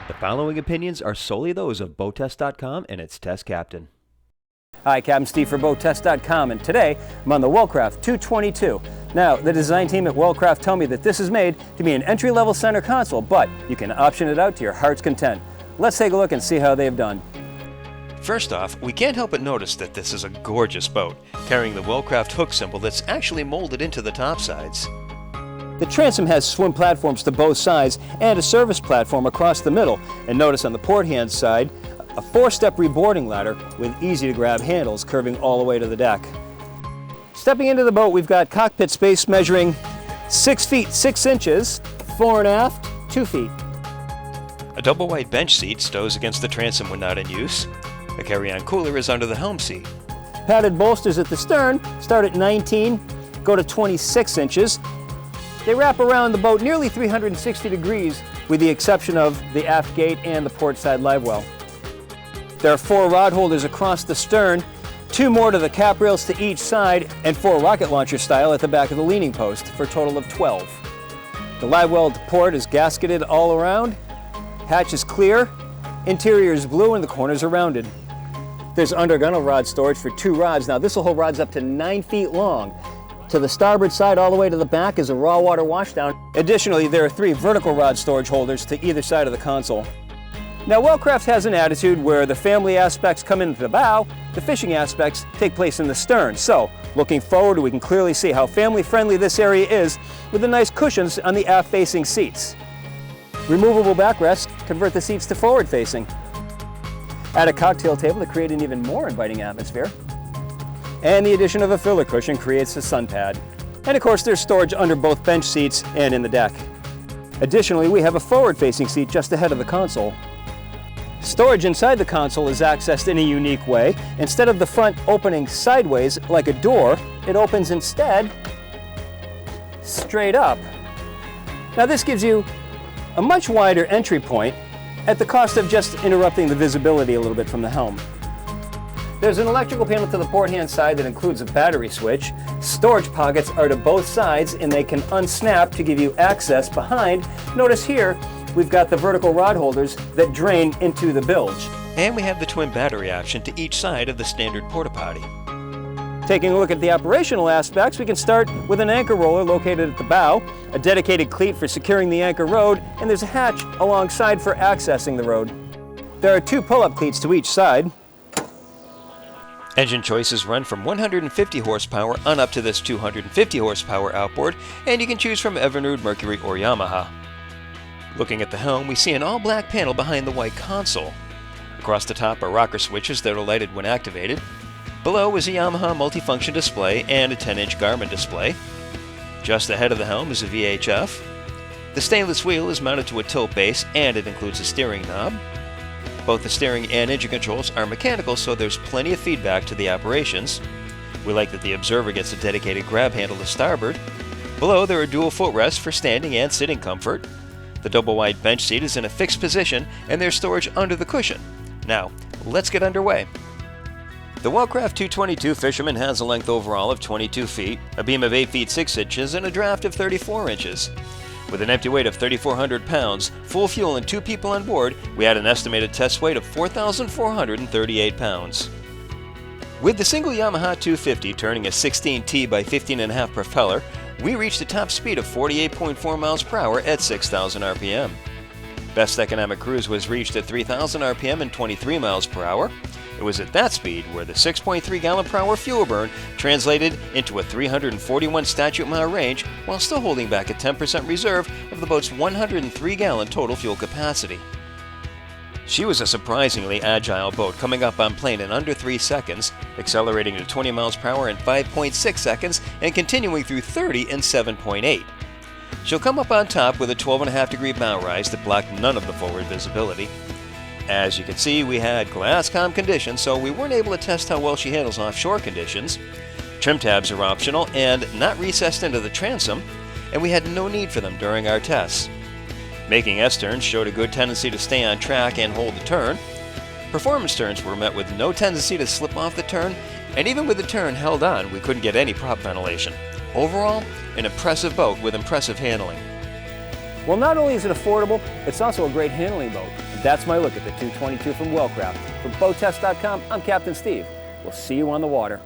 The following opinions are solely those of BoatTEST.com and its test captain. Hi, Captain Steve for BoatTEST.com, and today I'm on the Wellcraft 222. Now, the design team at Wellcraft tell me that this is made to be an entry-level center console, but you can option it out to your heart's content. Let's take a look and see how they've done. First off, we can't help but notice that this is a gorgeous boat, carrying the Wellcraft hook symbol that's actually molded into the top sides. The transom has swim platforms to both sides and a service platform across the middle. And notice on the port hand side, a 4-step reboarding ladder with easy-to-grab handles curving all the way to the deck. Stepping into the boat, we've got cockpit space measuring 6 feet 6 inches, fore and aft 2 feet. A double wide bench seat stows against the transom when not in use. A carry-on cooler is under the helm seat. Padded bolsters at the stern start at 19, go to 26 inches. They wrap around the boat nearly 360 degrees with the exception of the aft gate and the port side live well. There are 4 rod holders across the stern, 2 more to the cap rails to each side, and 4 rocket launcher style at the back of the leaning post for a total of 12. The live well at the port is gasketed all around, hatch is clear, interior is blue, and the corners are rounded. There's under gunnel rod storage for 2 rods. Now this will hold rods up to 9 feet long. To the starboard side all the way to the back is a raw water washdown. Additionally, there are 3 vertical rod storage holders to either side of the console. Now Wellcraft has an attitude where the family aspects come into the bow, the fishing aspects take place in the stern. So, looking forward, we can clearly see how family-friendly this area is with the nice cushions on the aft-facing seats. Removable backrests convert the seats to forward-facing. Add a cocktail table to create an even more inviting atmosphere. And the addition of a filler cushion creates a sun pad. And of course, there's storage under both bench seats and in the deck. Additionally, we have a forward-facing seat just ahead of the console. Storage inside the console is accessed in a unique way. Instead of the front opening sideways like a door, it opens instead straight up. Now this gives you a much wider entry point at the cost of just interrupting the visibility a little bit from the helm. There's an electrical panel to the port hand side that includes a battery switch. Storage pockets are to both sides and they can unsnap to give you access behind. Notice here, we've got the vertical rod holders that drain into the bilge. And we have the twin battery option to each side of the standard porta-potty. Taking a look at the operational aspects, we can start with an anchor roller located at the bow, a dedicated cleat for securing the anchor rode, and there's a hatch alongside for accessing the rode. There are 2 pull-up cleats to each side. Engine choices run from 150 horsepower on up to this 250 horsepower outboard, and you can choose from Evinrude, Mercury, or Yamaha. Looking at the helm, we see an all-black panel behind the white console. Across the top are rocker switches that are lighted when activated. Below is a Yamaha multifunction display and a 10-inch Garmin display. Just ahead of the helm is a VHF. The stainless wheel is mounted to a tilt base and it includes a steering knob. Both the steering and engine controls are mechanical, so there's plenty of feedback to the operations. We like that the observer gets a dedicated grab handle to starboard. Below there are dual footrests for standing and sitting comfort. The double wide bench seat is in a fixed position and there's storage under the cushion. Now, let's get underway. The Wellcraft 222 Fisherman has a length overall of 22 feet, a beam of 8 feet 6 inches, and a draft of 34 inches. With an empty weight of 3,400 pounds, full fuel, and 2 people on board, we had an estimated test weight of 4,438 pounds. With the single Yamaha 250 turning a 16T by 15.5 propeller, we reached a top speed of 48.4 miles per hour at 6,000 RPM. Best economic cruise was reached at 3,000 RPM and 23 miles per hour. It was at that speed where the 6.3 gallon per hour fuel burn translated into a 341 statute mile range while still holding back a 10% reserve of the boat's 103 gallon total fuel capacity. She was a surprisingly agile boat, coming up on plane in under 3 seconds, accelerating to 20 miles per hour in 5.6 seconds, and continuing through 30 in 7.8. She'll come up on top with a 12.5 degree bow rise that blocked none of the forward visibility. As you can see, we had glass-com conditions, so we weren't able to test how well she handles offshore conditions. Trim tabs are optional and not recessed into the transom, and we had no need for them during our tests. Making S-turns showed a good tendency to stay on track and hold the turn. Performance turns were met with no tendency to slip off the turn, and even with the turn held on, we couldn't get any prop ventilation. Overall, an impressive boat with impressive handling. Well, not only is it affordable, it's also a great handling boat. And that's my look at the 222 from Wellcraft. For BoatTEST.com, I'm Captain Steve. We'll see you on the water.